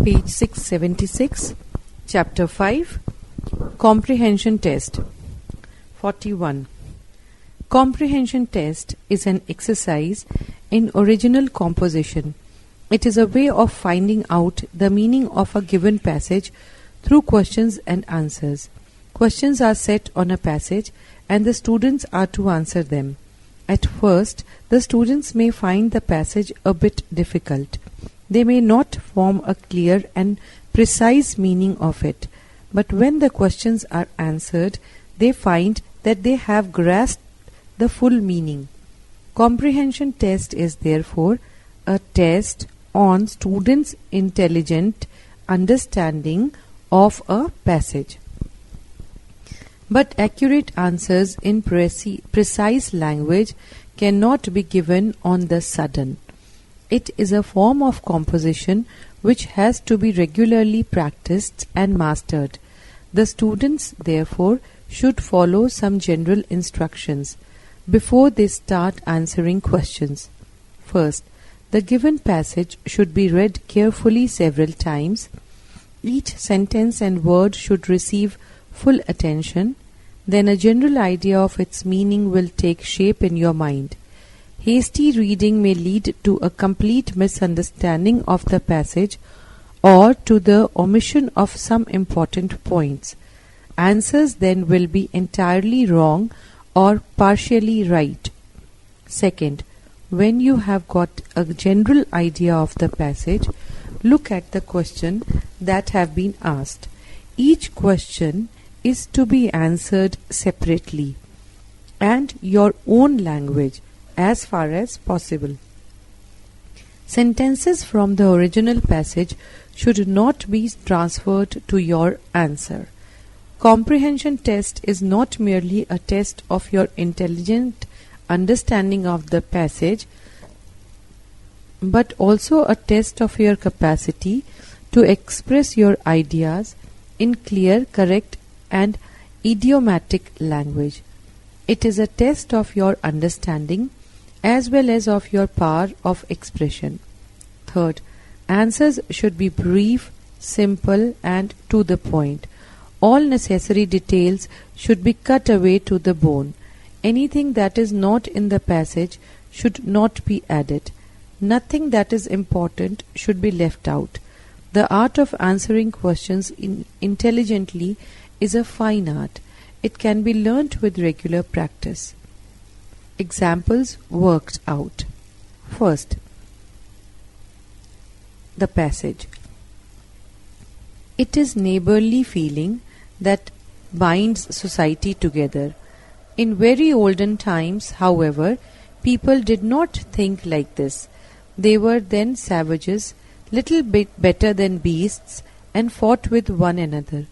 Page 676, Chapter 5, Comprehension Test. 41. Comprehension test is an exercise in original composition. It is a way of finding out the meaning of a given passage through questions and answers. Questions are set on a passage and the students are to answer them. At first, the students may find the passage a bit difficult. They may not form a clear and precise meaning of it, but when the questions are answered, they find that they have grasped the full meaning. Comprehension test is therefore a test on students' intelligent understanding of a passage. But accurate answers in precise language cannot be given on the sudden. It is a form of composition which has to be regularly practiced and mastered. The students, therefore, should follow some general instructions before they start answering questions. First, the given passage should be read carefully several times. Each sentence and word should receive full attention. Then a general idea of its meaning will take shape in your mind. Hasty reading may lead to a complete misunderstanding of the passage or to the omission of some important points. Answers then will be entirely wrong or partially right. Second, when you have got a general idea of the passage, look at the question that have been asked. Each question is to be answered separately and your own language as far as possible. Sentences from the original passage should not be transferred to your answer. Comprehension test is not merely a test of your intelligent understanding of the passage, but also a test of your capacity to express your ideas in clear, correct, and idiomatic language. It is a test of your understanding as well as of your power of expression. Third, answers should be brief, simple, and to the point. All necessary details should be cut away to the bone. Anything that is not in the passage should not be added. Nothing that is important should be left out. The art of answering questions intelligently is a fine art. It can be learnt with regular practice. Examples worked out. First, the passage. It is neighborly feeling that binds society together. In very olden times, however, people did not think like this. They were then savages, little bit better than beasts, and fought with one another.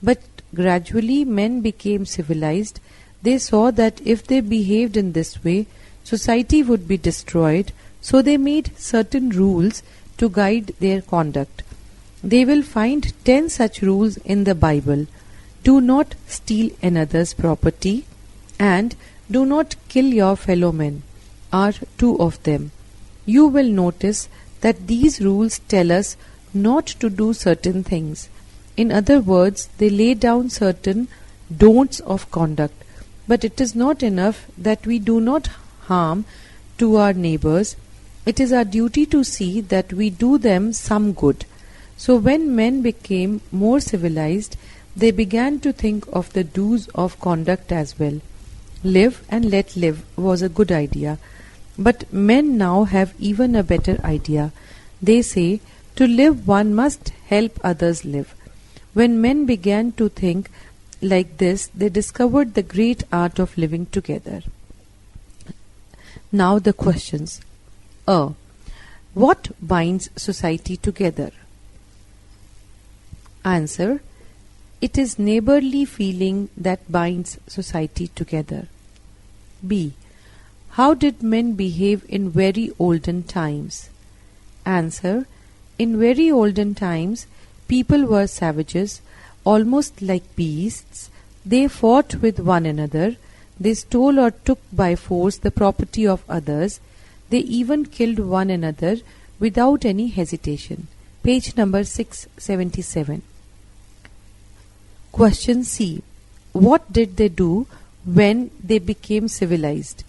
But gradually men became civilized. They saw that if they behaved in this way, society would be destroyed, so they made certain rules to guide their conduct. They will find 10 such rules in the Bible. Do not steal another's property, and do not kill your fellow men are 2 of them. You will notice that these rules tell us not to do certain things. In other words, they lay down certain don'ts of conduct. But it is not enough that we do not harm to our neighbors. It is our duty to see that we do them some good. So when men became more civilized, they began to think of the do's of conduct as well. Live and let live was a good idea. But men now have even a better idea. They say, to live one must help others live. When men began to think like this, they discovered the great art of living together. Now the questions. What binds society together? Answer. It is neighborly feeling that binds society together. B. How did men behave in very olden times? Answer. In very olden times, people were savages, almost like beasts. They fought with one another. They stole or took by force the property of others. They even killed one another without any hesitation. Page number 677. Question C. What did they do when they became civilized?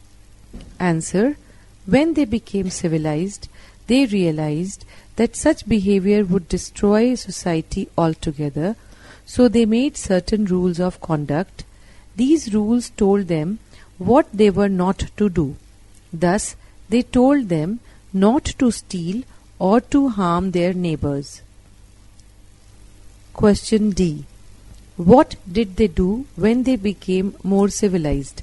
Answer. When they became civilized, they realized that such behavior would destroy society altogether, so they made certain rules of conduct. These rules told them what they were not to do. Thus, they told them not to steal or to harm their neighbors. Question D. What did they do when they became more civilized?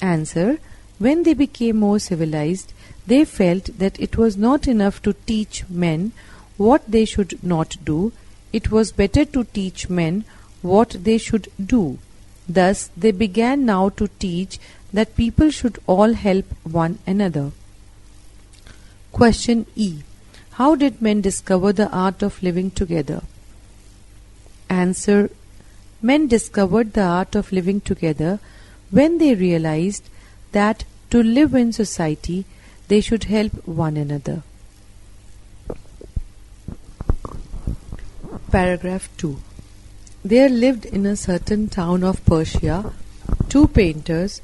Answer. When they became more civilized, they felt that it was not enough to teach men what they should not do. It was better to teach men what they should do. Thus, they began now to teach that people should all help one another. Question E. How did men discover the art of living together? Answer. Men discovered the art of living together when they realized that to live in society, they should help one another. Paragraph 2. There lived in a certain town of Persia 2 painters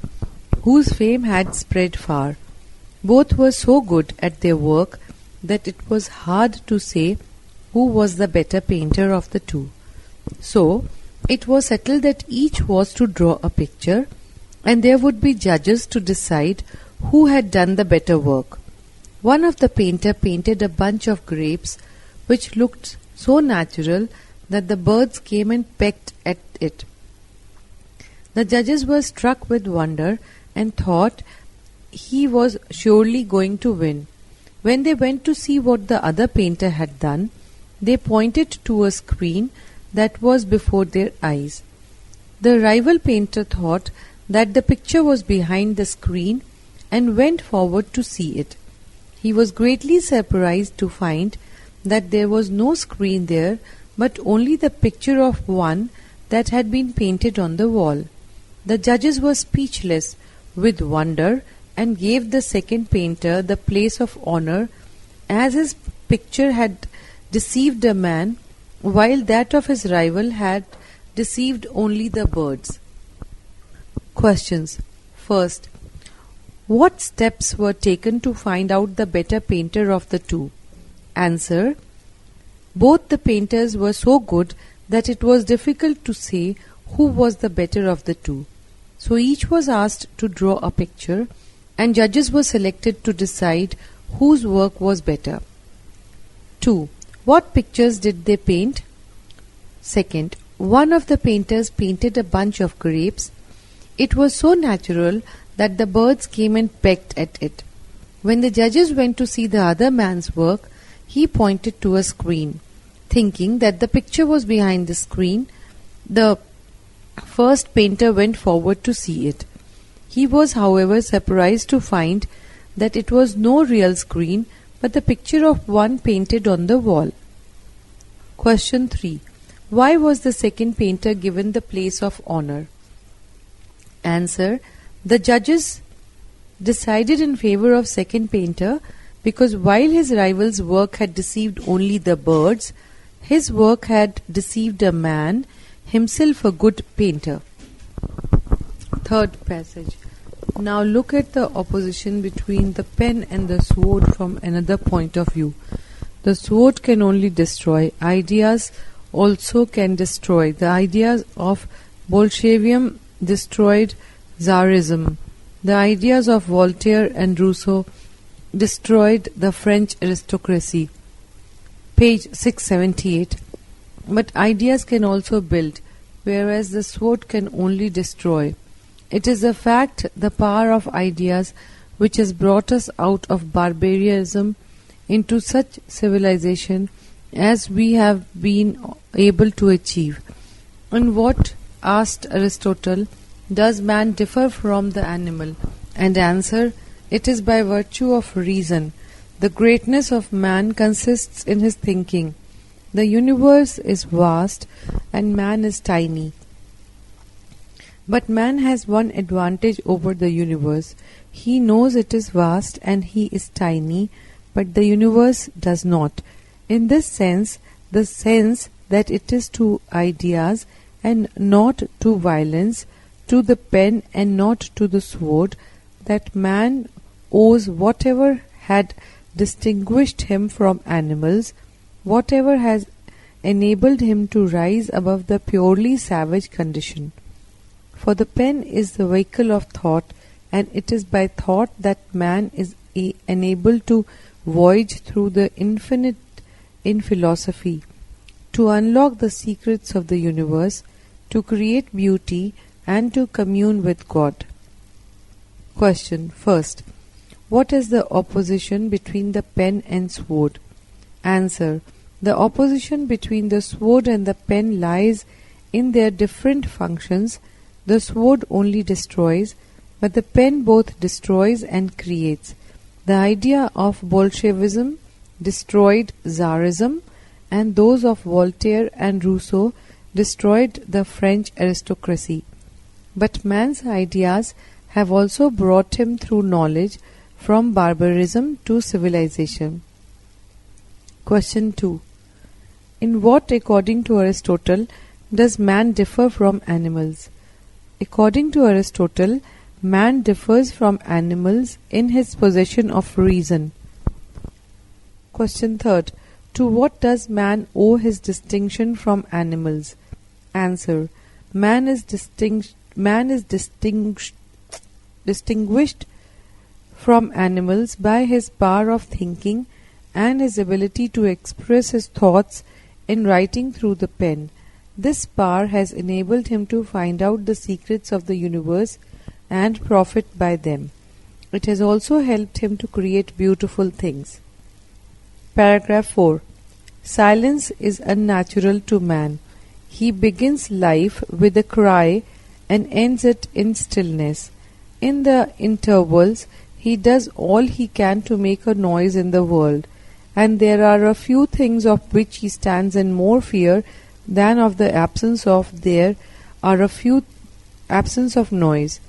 whose fame had spread far. Both were so good at their work that it was hard to say who was the better painter of the two. So, it was settled that each was to draw a picture, and there would be judges to decide who had done the better work. One of the painter painted a bunch of grapes which looked so natural that the birds came and pecked at it. The judges were struck with wonder and thought he was surely going to win. When they went to see what the other painter had done, they pointed to a screen that was before their eyes. The rival painter thought that the picture was behind the screen and went forward to see it. He was greatly surprised to find that there was no screen there, but only the picture of one that had been painted on the wall. The judges were speechless with wonder and gave the second painter the place of honor, as his picture had deceived a man, while that of his rival had deceived only the birds. Questions. First, what steps were taken to find out the better painter of the two? Answer. Both the painters were so good that it was difficult to say who was the better of the two. So each was asked to draw a picture, and judges were selected to decide whose work was better. 2. What pictures did they paint? Second, one of the painters painted a bunch of grapes. It was so natural that the birds came and pecked at it. When the judges went to see the other man's work, he pointed to a screen. Thinking that the picture was behind the screen, the first painter went forward to see it. He was, however, surprised to find that it was no real screen, but the picture of one painted on the wall. Question 3. Why was the second painter given the place of honor? Answer. The judges decided in favor of second painter because while his rival's work had deceived only the birds, his work had deceived a man, himself a good painter. Third passage. Now look at the opposition between the pen and the sword from another point of view. The sword can only destroy. Ideas also can destroy. The ideas of Bolshevism destroyed Tsarism. The ideas of Voltaire and Rousseau destroyed the French aristocracy. Page 678. But ideas can also build, whereas the sword can only destroy. It is a fact, the power of ideas, which has brought us out of barbarism into such civilization as we have been able to achieve. And what, asked Aristotle, does man differ from the animal? And answer, it is by virtue of reason. The greatness of man consists in his thinking. The universe is vast and man is tiny. But man has one advantage over the universe. He knows it is vast and he is tiny, but the universe does not. In this sense, the sense that it is to ideas and not to violence, to the pen and not to the sword, that man owes whatever had distinguished him from animals, whatever has enabled him to rise above the purely savage condition. For the pen is the vehicle of thought, and it is by thought that man is enabled to voyage through the infinite in philosophy, to unlock the secrets of the universe, to create beauty, and to commune with God. Question. First, what is the opposition between the pen and sword? Answer. The opposition between the sword and the pen lies in their different functions. The sword only destroys, but the pen both destroys and creates. The idea of Bolshevism destroyed Tsarism, and those of Voltaire and Rousseau destroyed the French aristocracy. But man's ideas have also brought him through knowledge from barbarism to civilization. Question 2. In what, according to Aristotle, does man differ from animals? According to Aristotle, man differs from animals in his possession of reason. Question 3. To what does man owe his distinction from animals? Answer. Man is distinguished from animals by his power of thinking and his ability to express his thoughts in writing through the pen. This power has enabled him to find out the secrets of the universe and profit by them. It has also helped him to create beautiful things. Paragraph 4. Silence is unnatural to man. He begins life with a cry and ends it in stillness. In the intervals, he does all he can to make a noise in the world, and there are a few things of which he stands in more fear than of the absence of. There are a few absence of noise.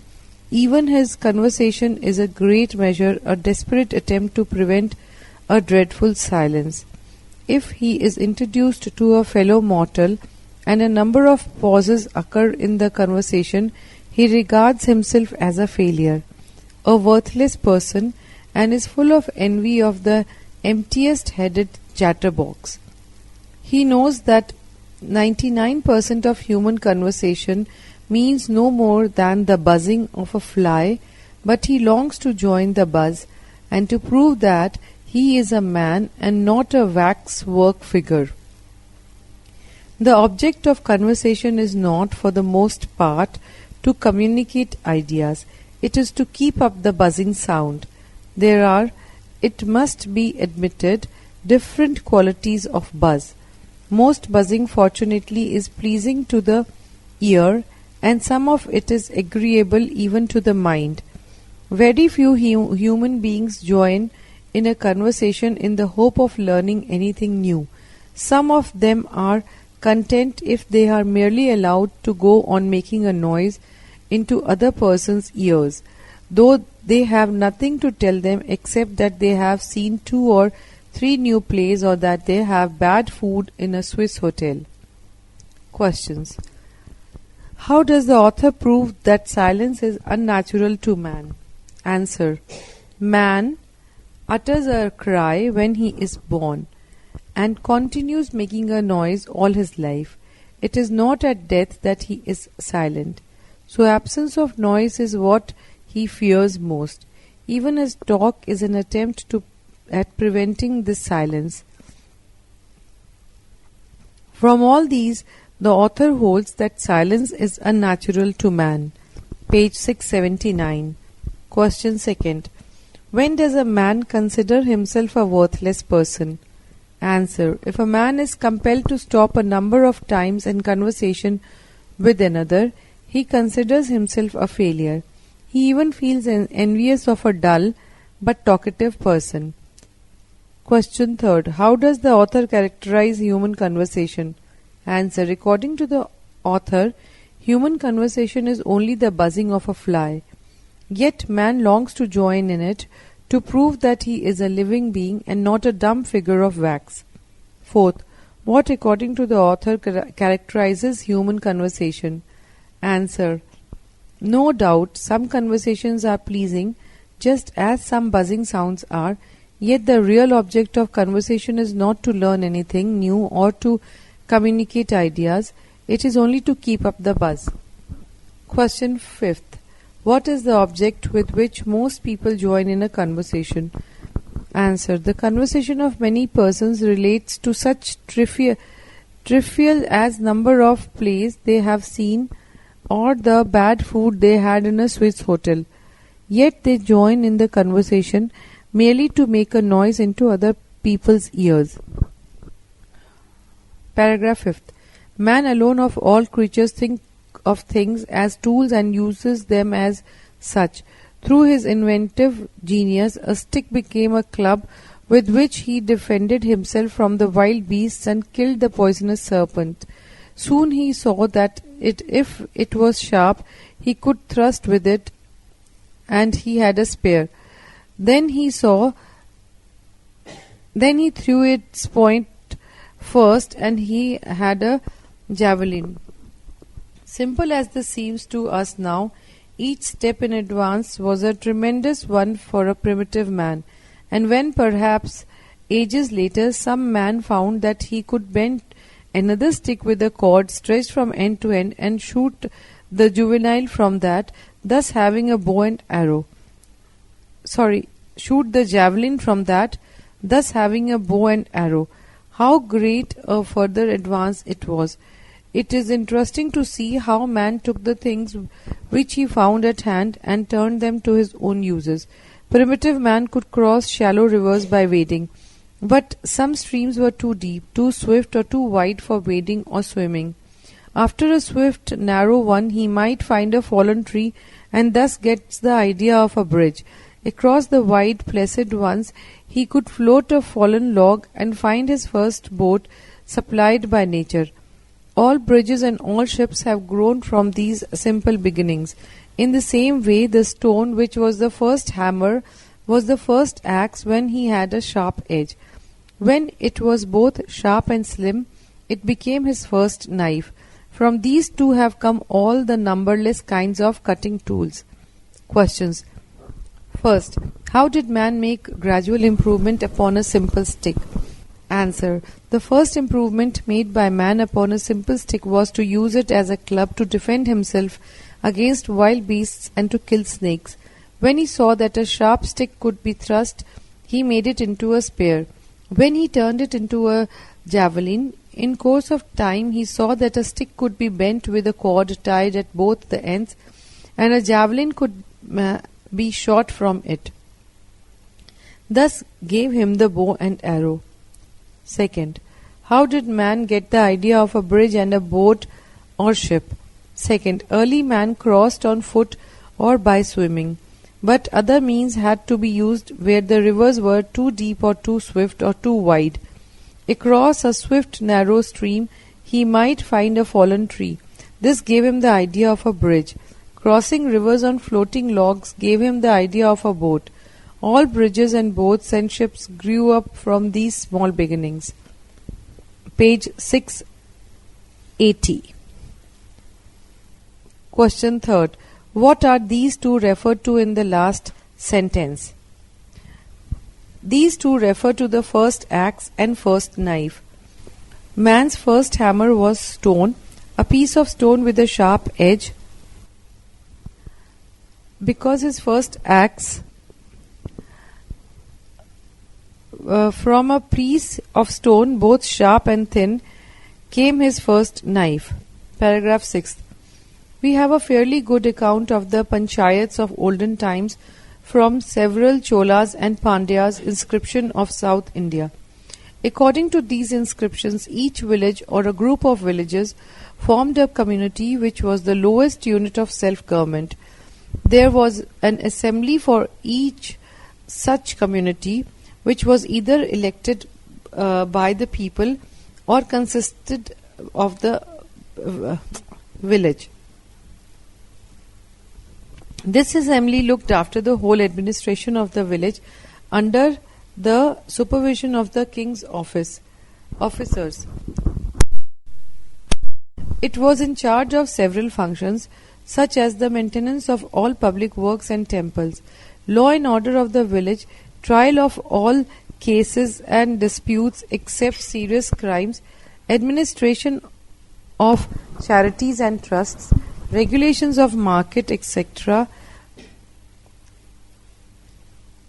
Even his conversation is a great measure a desperate attempt to prevent a dreadful silence. If he is introduced to a fellow mortal and a number of pauses occur in the conversation, he regards himself as a failure, a worthless person, and is full of envy of the emptiest-headed chatterbox. He knows that 99% of human conversation means no more than the buzzing of a fly, but he longs to join the buzz and to prove that he is a man and not a waxwork figure. The object of conversation is not, for the most part, to communicate ideas. It is to keep up the buzzing sound. There are, it must be admitted, different qualities of buzz. Most buzzing, fortunately, is pleasing to the ear, and some of it is agreeable even to the mind. Very few human beings join in a conversation in the hope of learning anything new. Some of them are content if they are merely allowed to go on making a noise into other persons' ears, though they have nothing to tell them except that they have seen 2 or 3 new plays or that they have bad food in a Swiss hotel. Questions. How does the author prove that silence is unnatural to man? Answer. Man utters a cry when he is born and continues making a noise all his life. It is not at death that he is silent. So absence of noise is what he fears most. Even his talk is an attempt at preventing this silence. From all these, the author holds that silence is unnatural to man. Page 679. Question 2. When does a man consider himself a worthless person? Answer. If a man is compelled to stop a number of times in conversation with another, he considers himself a failure. He even feels envious of a dull but talkative person. Question 3. How does the author characterize human conversation? Answer. According to the author, human conversation is only the buzzing of a fly. Yet man longs to join in it to prove that he is a living being and not a dumb figure of wax. Fourth, what according to the author characterizes human conversation? Answer. No doubt some conversations are pleasing, just as some buzzing sounds are, yet the real object of conversation is not to learn anything new or to communicate ideas, it is only to keep up the buzz. Question 5th. What is the object with which most people join in a conversation? Answer. The conversation of many persons relates to such trivial as number of plays they have seen or the bad food they had in a Swiss hotel. Yet they join in the conversation merely to make a noise into other people's ears. Paragraph 5th. Man alone of all creatures think of things as tools and uses them as such. Through his inventive genius, a stick became a club with which he defended himself from the wild beasts and killed the poisonous serpent. Soon he saw that if it was sharp, he could thrust with it, and he had a spear. Then he threw its point first, and he had a javelin. Simple as this seems to us now, each step in advance was a tremendous one for a primitive man, and when perhaps ages later some man found that he could bend another stick with a cord stretched from end to end and shoot the juvenile from that, thus having a bow and arrow. Shoot the javelin from that, thus having a bow and arrow. How great a further advance it was! It is interesting to see how man took the things which he found at hand and turned them to his own uses. Primitive man could cross shallow rivers by wading, but some streams were too deep, too swift, or too wide for wading or swimming. After a swift, narrow one, he might find a fallen tree and thus gets the idea of a bridge. Across the wide, placid ones, he could float a fallen log and find his first boat supplied by nature. All bridges and all ships have grown from these simple beginnings. In the same way, the stone which was the first hammer was the first axe when he had a sharp edge. When it was both sharp and slim, it became his first knife. From these two have come all the numberless kinds of cutting tools. Questions. First, how did man make gradual improvement upon a simple stick? Answer. The first improvement made by man upon a simple stick was to use it as a club to defend himself against wild beasts and to kill snakes. When he saw that a sharp stick could be thrust, he made it into a spear. When he turned it into a javelin, in course of time he saw that a stick could be bent with a cord tied at both the ends, and a javelin could be shot from it. Thus gave him the bow and arrow. Second, how did man get the idea of a bridge and a boat or ship? Second, early man crossed on foot or by swimming, but other means had to be used where the rivers were too deep or too swift or too wide. Across a swift narrow stream he might find a fallen tree. This gave him the idea of a bridge. Crossing rivers on floating logs gave him the idea of a boat. All bridges and boats and ships grew up from these small beginnings. Page 680. Question 3rd. What are these two referred to in the last sentence? These two refer to the first axe and first knife. Man's first hammer was stone, a piece of stone with a sharp edge, because his first axe from a piece of stone both sharp and thin came his first knife. Paragraph 6. We have a fairly good account of the panchayats of olden times from several Cholas and Pandyas inscription of South India. According to these inscriptions, each village or a group of villages formed a community which was the lowest unit of self-government. There was an assembly for each such community, which was either elected by the people or consisted of the village. This assembly looked after the whole administration of the village under the supervision of the king's office. officers. It was in charge of several functions such as the maintenance of all public works and temples, law and order of the village, trial of all cases and disputes except serious crimes, administration of charities and trusts, regulations of market, etc.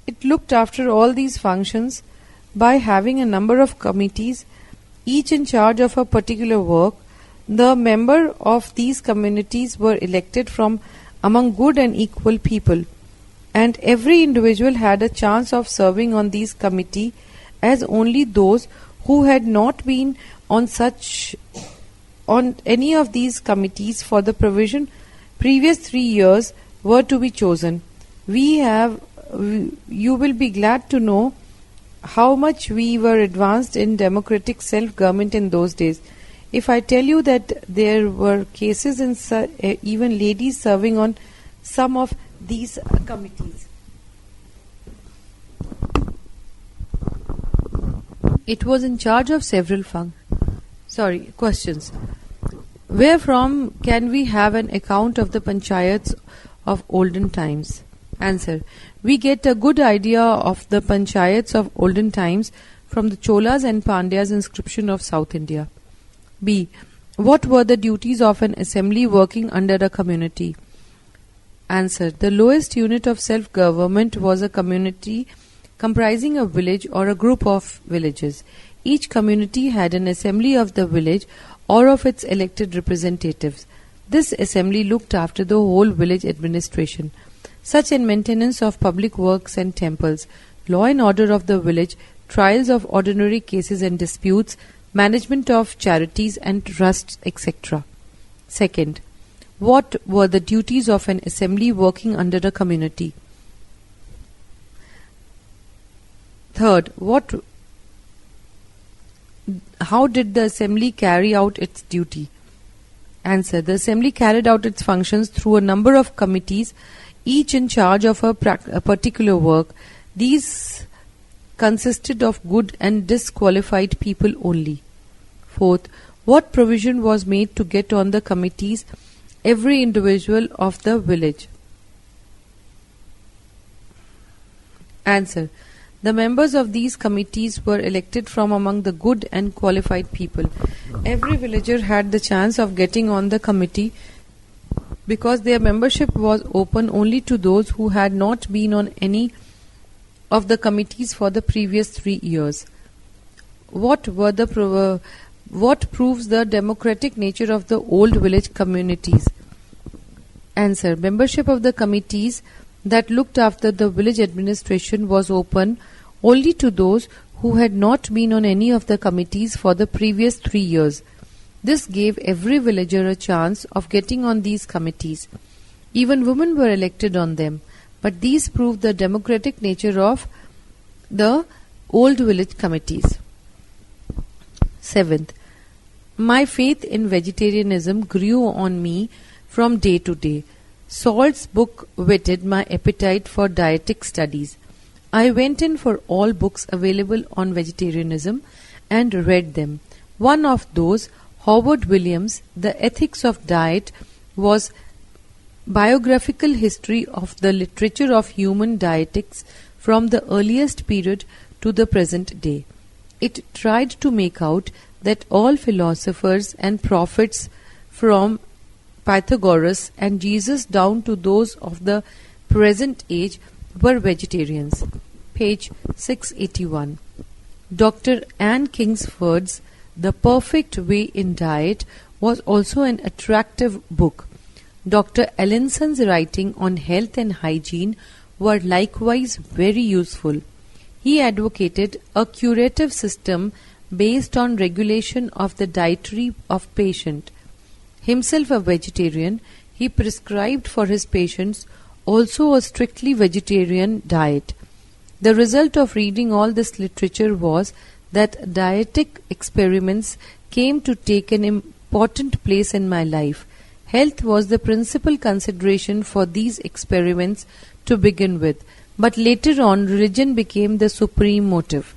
It looked after all these functions by having a number of committees, each in charge of a particular work. The members of these communities were elected from among good and equal people, and every individual had a chance of serving on these committees, as only those who had not been on any of these committees for the previous 3 years were to be chosen. You will be glad to know how much we were advanced in democratic self-government in those days. If I tell you that there were cases in even ladies serving on some of these committees. It was in charge of several questions. Where from can we have an account of the panchayats of olden times? Answer. We get a good idea of the panchayats of olden times from the Cholas and Pandyas inscription of South India. B. What were the duties of an assembly working under a community? Answer. The lowest unit of self-government was a community comprising a village or a group of villages. Each community had an assembly of the village or of its elected representatives. This assembly looked after the whole village administration, such as maintenance of public works and temples, law and order of the village, trials of ordinary cases and disputes, management of charities and trusts, etc. Second, what were the duties of an assembly working under a community? Third, how did the assembly carry out its duty? Answer. The assembly carried out its functions through a number of committees, each in charge of a particular work. These consisted of good and disqualified people only. Fourth, what provision was made to get on the committees every individual of the village? Answer. The members of these committees were elected from among the good and qualified people. Every villager had the chance of getting on the committee because their membership was open only to those who had not been on any of the committees for the previous 3 years. What proves the democratic nature of the old village communities? Answer. Membership of the committees that looked after the village administration was open only to those who had not been on any of the committees for the previous 3 years. This gave every villager a chance of getting on these committees. Even women were elected on them, but these proved the democratic nature of the old village committees. Seventh, my faith in vegetarianism grew on me from day to day. Salt's book whetted my appetite for dietetic studies. I went in for all books available on vegetarianism and read them. One of those, Howard Williams' The Ethics of Diet, was biographical history of the literature of human dietetics from the earliest period to the present day. It tried to make out that all philosophers and prophets from Pythagoras and Jesus down to those of the present age were vegetarians. Page 681. Dr. Anne Kingsford's The Perfect Way in Diet was also an attractive book. Dr. Allinson's writing on health and hygiene were likewise very useful. He advocated a curative system based on regulation of the dietary of patient. Himself a vegetarian, he prescribed for his patients also a strictly vegetarian diet. The result of reading all this literature was that dietetic experiments came to take an important place in my life. Health was the principal consideration for these experiments to begin with, but later on religion became the supreme motive.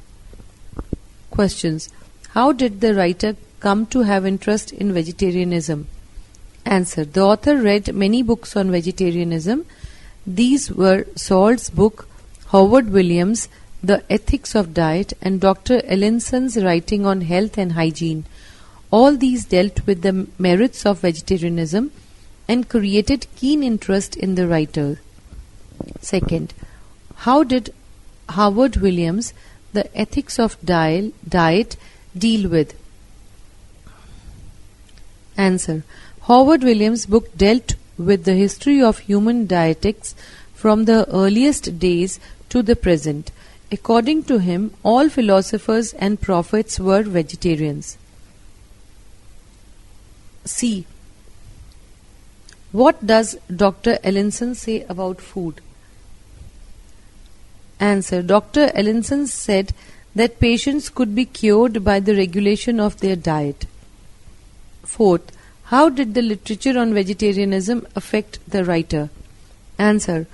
Questions. How did the writer come to have interest in vegetarianism? Answer. The author read many books on vegetarianism. These were Salt's book, Howard Williams' The Ethics of Diet, and Dr. Ellinson's writing on health and hygiene. All these dealt with the merits of vegetarianism and created keen interest in the writer. Second, how did Howard Williams' The Ethics of Diet deal with? Answer. Howard Williams' book dealt with the history of human dietetics from the earliest days to the present. According to him, all philosophers and prophets were vegetarians. C. What does Dr. Ellinson say about food? Answer. Dr. Ellinson said that patients could be cured by the regulation of their diet. Fourth, how did the literature on vegetarianism affect the writer? Answer.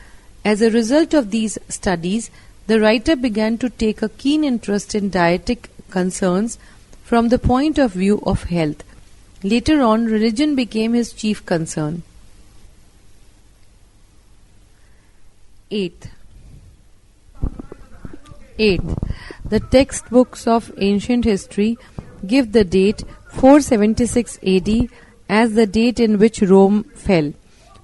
As a result of these studies, the writer began to take a keen interest in dietetic concerns from the point of view of health. Later on, religion became his chief concern. Eighth, the textbooks of ancient history give the date 476 AD as the date in which Rome fell,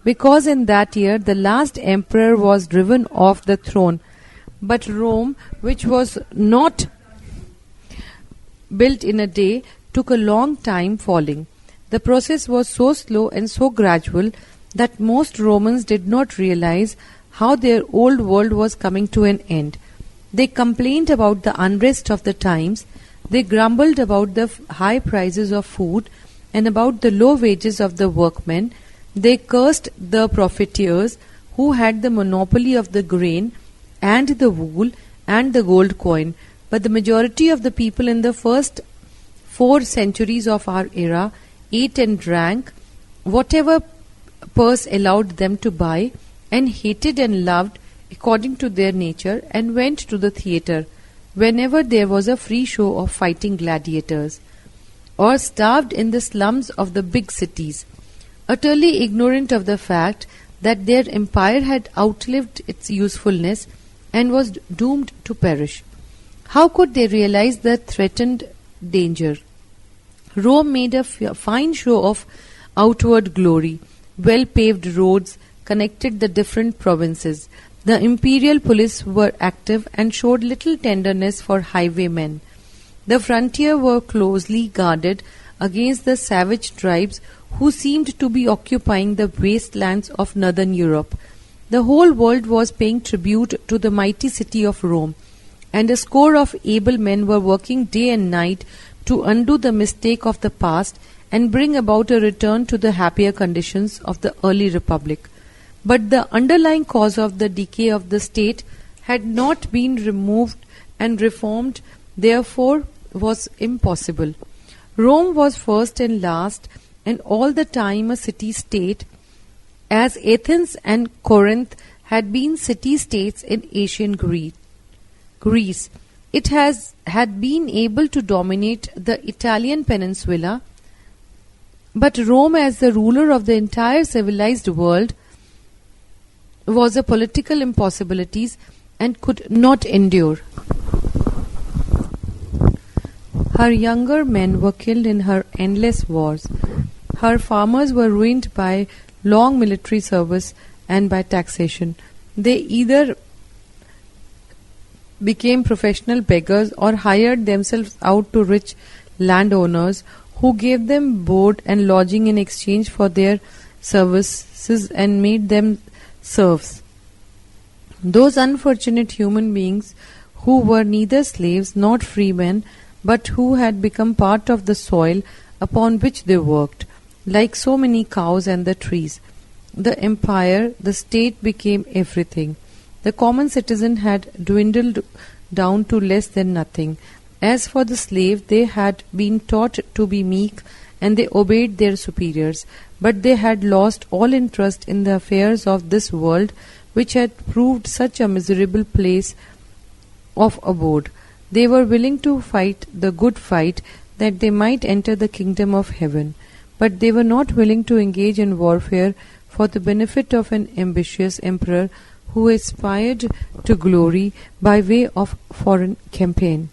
because in that year the last emperor was driven off the throne. But Rome, which was not built in a day, took a long time falling. The process was so slow and so gradual that most Romans did not realize how their old world was coming to an end. They complained about the unrest of the times, they grumbled about the high prices of food and about the low wages of the workmen, they cursed the profiteers who had the monopoly of the grain and the wool and the gold coin. But the majority of the people in the first 4 centuries of our era ate and drank whatever purse allowed them to buy, and hated and loved according to their nature, and went to the theatre whenever there was a free show of fighting gladiators, or starved in the slums of the big cities, utterly ignorant of the fact that their empire had outlived its usefulness and was doomed to perish. How could they realize the threatened danger? Rome made a fine show of outward glory. Well-paved roads connected the different provinces. The imperial police were active and showed little tenderness for highwaymen. The frontier were closely guarded against the savage tribes who seemed to be occupying the wastelands of northern Europe. The whole world was paying tribute to the mighty city of Rome, and a score of able men were working day and night to undo the mistake of the past and bring about a return to the happier conditions of the early republic. But the underlying cause of the decay of the state had not been removed, and reformed therefore was impossible. Rome was first and last, and all the time a city-state, as Athens and Corinth had been city-states in ancient Greece. It had been able to dominate the Italian peninsula, but Rome, as the ruler of the entire civilized world, was a political impossibility and could not endure. Her younger men were killed in her endless wars. Her farmers were ruined by long military service and by taxation. They either became professional beggars or hired themselves out to rich landowners who gave them board and lodging in exchange for their services and made them serfs. Those unfortunate human beings who were neither slaves nor freemen, but who had become part of the soil upon which they worked, like so many cows and the trees. The empire, the state became everything. The common citizen had dwindled down to less than nothing. As for the slave, they had been taught to be meek, and they obeyed their superiors, but they had lost all interest in the affairs of this world, which had proved such a miserable place of abode. They were willing to fight the good fight, that they might enter the kingdom of heaven, but they were not willing to engage in warfare for the benefit of an ambitious emperor who aspired to glory by way of foreign campaign.